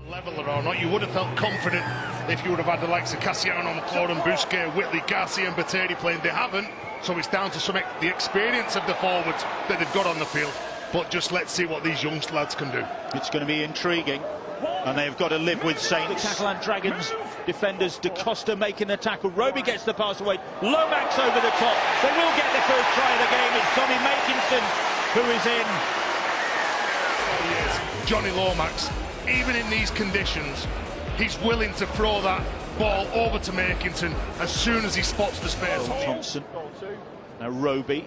Leveler or not, you would have felt confident if you would have had the likes of Cassiano, McLaurin, Busquets, Whitley, Garcia and Boteri playing. They haven't, so it's down to the experience of the forwards that they've got on the field. But just let's see what these young lads can do. It's going to be intriguing, and they've got to live with Saints. The Catalan Dragons defenders, Da Costa making the tackle. Roby gets the pass away. Lomax over the top. They will get the first try of the game. It's Tommy Makinson who is in. Johnny Lomax, even in these conditions, he's willing to throw that ball over to Makinson as soon as he spots the space. Thompson. Now Roby.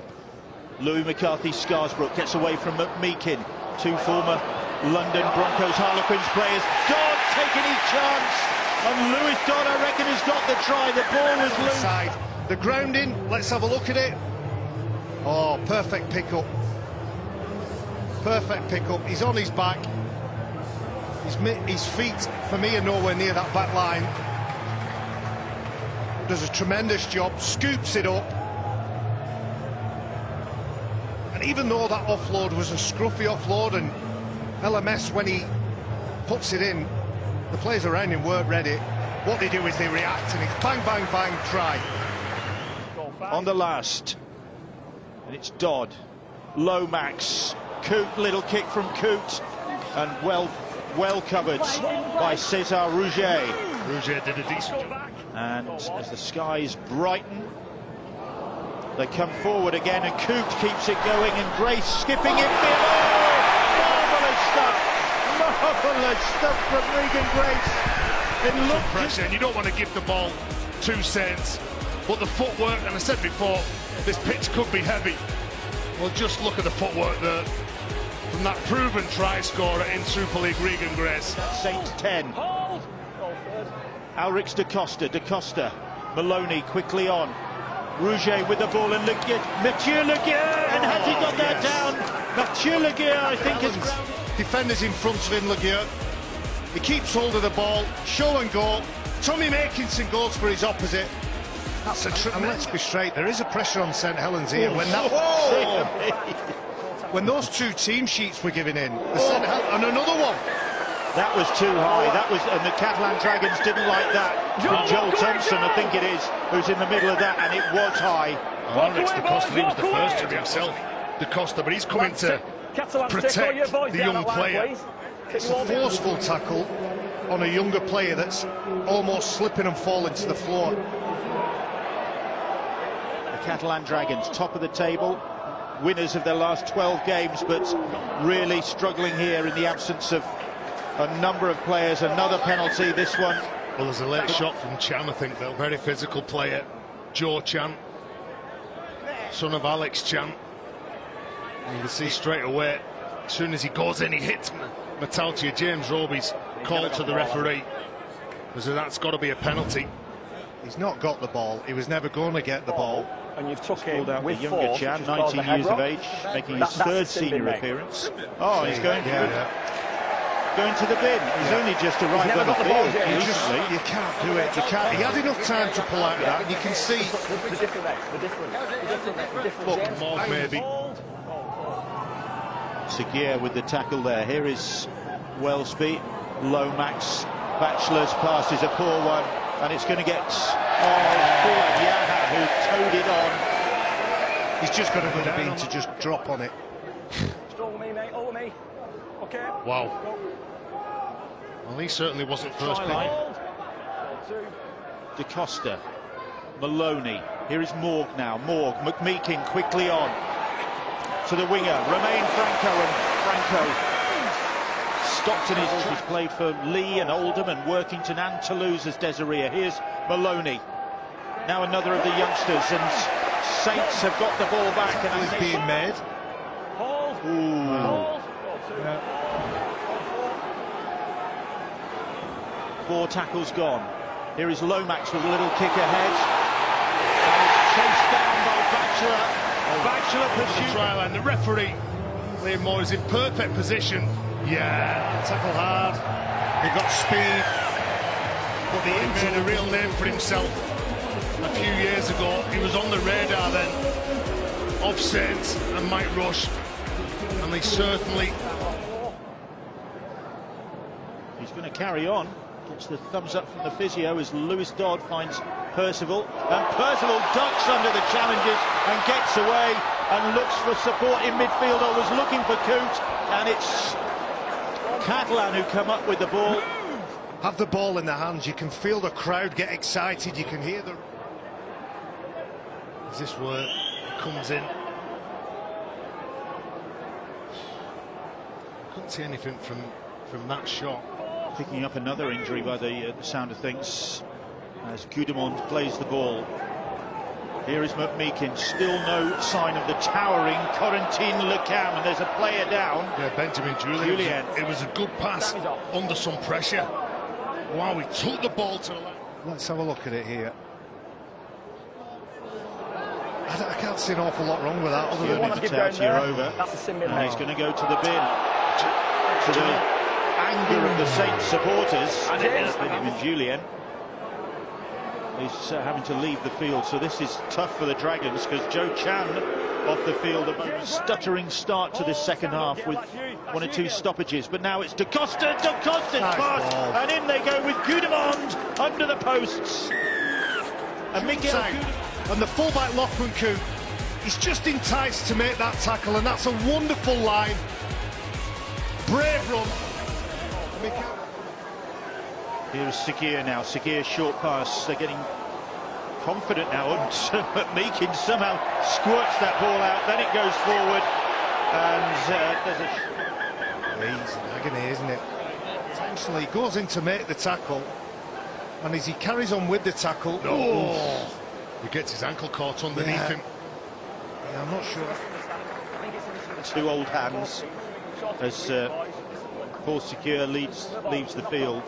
Louis McCarthy-Scarsbrook gets away from McMeekin. Two former London Broncos Harlequins players. Dodd taking his chance. And Lewis Dodd, I reckon, has got the try. The ball was loose. Side. The grounding, let's have a look at it. Oh, perfect pick-up. Perfect pick-up. He's on his back. His feet, for me, are nowhere near that back line. Does a tremendous job, scoops it up. And even though that offload was a scruffy offload, and LMS, when he puts it in, the players around him weren't ready. What they do is they react, and it's bang, bang, bang, try. On the last, and it's Dodd, Lomax, Coote, little kick from Coote, and well covered by Cesar Rouget. Rouget did a decent job. And as the skies brighten, they come forward again, and Coote keeps it going, and Grace skipping it below. Marvellous stuff from Regan Grace. It looked pressure, and you don't want to give the ball to Saints, but the footwork, and I said before, this pitch could be heavy. Well, just look at the footwork there from that proven try scorer in Super League, Regan Grace. Saints 10. Alrix Da Costa, Maloney quickly on. Rouget with the ball, and Mathieu Leguer, and has he got that down? Mathieu Leguer, I think, is... Defenders in front of him, Leguer. He keeps hold of the ball, show and go. Tommy Makinson goes for his opposite. That's a and let's be straight, there is a pressure on St Helens here when that... when those two team sheets were given in, and another one. That was too high. That was, and the Catalan Dragons didn't like that. From Joel Thompson, I think it is, who's in the middle of that, and it was high. Alrix Da Costa, he was the first to be himself, Da Costa, but he's coming to protect the young player. It's a forceful tackle on a younger player that's almost slipping and falling to the floor. The Catalan Dragons, top of the table, winners of their last 12 games, but really struggling here in the absence of a number of players. Another penalty, this one. Well, there's a late shot from Chan, I think, though. Very physical player. Joe Chan, son of Alex Chan. And you can see straight away, as soon as he goes in, he hits Mataltia. James Roby's called to the referee. So that's got to be a penalty. He's not got the ball. He was never going to get the ball. And you've took him out with the younger Chan, 19 years of age, making his third senior appearance. Oh, he's going going to the bin. He's only just arrived on the field. You can't do it. You can't. He had enough time to pull out of that, and you can see the difference. Look, Morg maybe. Seguier with the tackle there. Here is Wellesby. Lomax. Bachelor's pass is a poor one, and it's going to get Fouad Yaha, who towed it on. He's just got a good bean to just drop on it. Over me, mate. Over me. Okay. Wow. Well, he certainly wasn't first pick. Da Costa, Maloney. Here is Morg now. Morg, McMeekin quickly on to the winger. Romain Franco, and Franco stopped in his... He's played for Lee and Oldham and Workington and Toulouse as Desiree. Here's Maloney. Now another of the youngsters, and Saints have got the ball back. And it's being made. Ooh. Yeah. 4 tackles gone. Here is Lomax with a little kick ahead. And it's chased down by Bachelor. Bachelor pursues. Try line. The referee, Liam Moore, is in perfect position. Yeah, tackle hard. He got speed. But he made a real name for himself a few years ago. He was on the radar then of Saints and Mike Rush. and they certainly... He's going to carry on. Gets the thumbs up from the physio as Lewis Dodd finds Percival, and Percival ducks under the challenges and gets away and looks for support in midfield, or was looking for Coote, and it's Catalan who come up with the ball. Have the ball in the hands, you can feel the crowd get excited, you can hear the... Is this where it comes in? Couldn't see anything from that shot. Picking up another injury by the sound of things as Gudimond plays the ball. Here is McMeekin, still no sign of the towering Corentin Lecam, and there's a player down. Yeah, Benjamin Julian. It was a good pass under some pressure. Wow, he took the ball to the left. Let's have a look at it here. I can't see an awful lot wrong with that, other than it's out here over. And he's going to go to the bin. To the anger of the Saints supporters, Benjamin Julian is having to leave the field, so this is tough for the Dragons, because Joe Chan off the field. A stuttering start to this second half with 1 or 2 stoppages, but now it's Da Costa, nice pass, and in they go with Gudimond under the posts. And Miguel and the fullback Lachlan Coote, he's just enticed to make that tackle, and that's a wonderful line. Brave run. Here's Sagir now. Sagir short pass. They're getting confident now. Meekin somehow squirts that ball out. Then it goes forward, and there's a... He's agony, isn't it? Essentially, he goes in to make the tackle, and as he carries on with the tackle, he gets his ankle caught underneath him. Yeah, I'm not sure. 2 old hands as Paul Sagir leaves the field.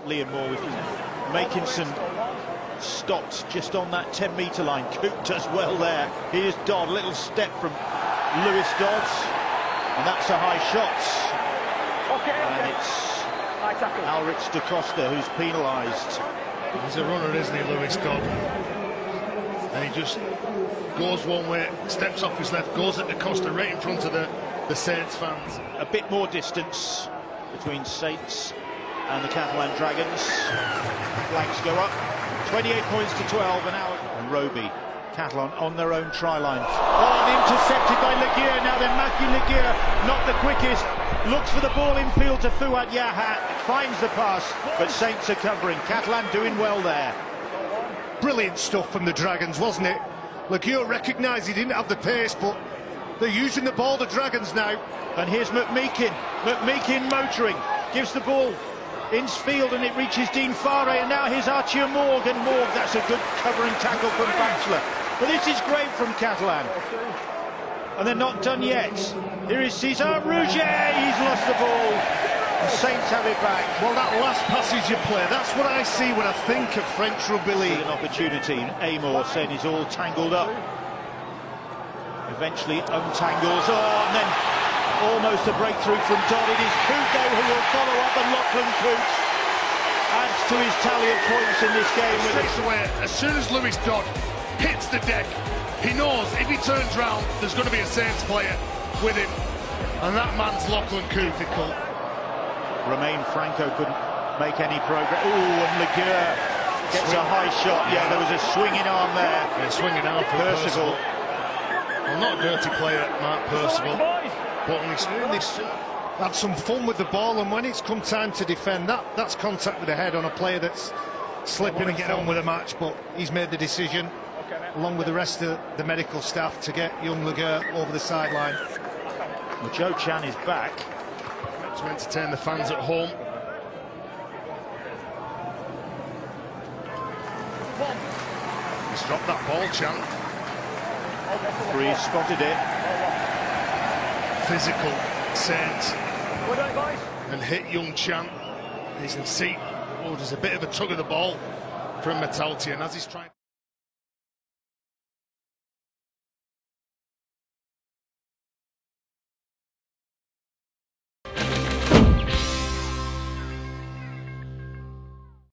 Liam Moore with Makinson stopped just on that 10-metre line. Coote does well there. Here's Dodd, a little step from Lewis Dodd, and that's a high shot. And it's Alrich Da Costa who's penalised. He's a runner, isn't he, Lewis Dodd? And he just goes one way, steps off his left, goes at Da Costa right in front of the Saints fans. A bit more distance between Saints and the Catalan Dragons. Flags go up. 28 points to 12, and now and Roby. Catalan on their own try line. Oh, and intercepted by Laguerre. Now then Matthew Laguerre, not the quickest. Looks for the ball infield to Fouad Yahat. Finds the pass, but Saints are covering. Catalan doing well there. Brilliant stuff from the Dragons, wasn't it? Laguerre recognised he didn't have the pace, but they're using the ball, the Dragons now. And here's McMeekin. McMeekin motoring. Gives the ball infield, and it reaches Dean Fare, and now here's Archie Morg, and Morg, that's a good covering tackle from Batchelor. But this is great from Catalan. And they're not done yet. Here is Cesar Rouget. He's lost the ball. The Saints have it back. Well, that last passage you play, that's what I see when I think of French Rugby League. An opportunity. Amor saying he's all tangled up. Eventually untangles. Oh, and then almost a breakthrough from Dodd. It is Coote who will follow up, and Lachlan Coote adds to his tally of points in this game. As soon as Lewis Dodd hits the deck, he knows if he turns round, there's going to be a Saints player with him, and that man's Lachlan Coote. Romain Franco couldn't make any progress. Oh, and Laguerre gets a high shot. Yeah, there was a swinging arm there. Yeah, swinging arm for Percival. Well, not a dirty player, Mark Percival, but he's had some fun with the ball, and when it's come time to defend, that's contact with the head on a player that's slipping and getting on with the match, but he's made the decision, along with the rest of the medical staff, to get young Laguerre over the sideline. Well, Joe Chan is back to entertain the fans at home. He's dropped that ball, Chan. Breeze spotted it. Physical Saints. And hit young Chan. You can see, there's a bit of a tug of the ball from Metalti, and as he's trying...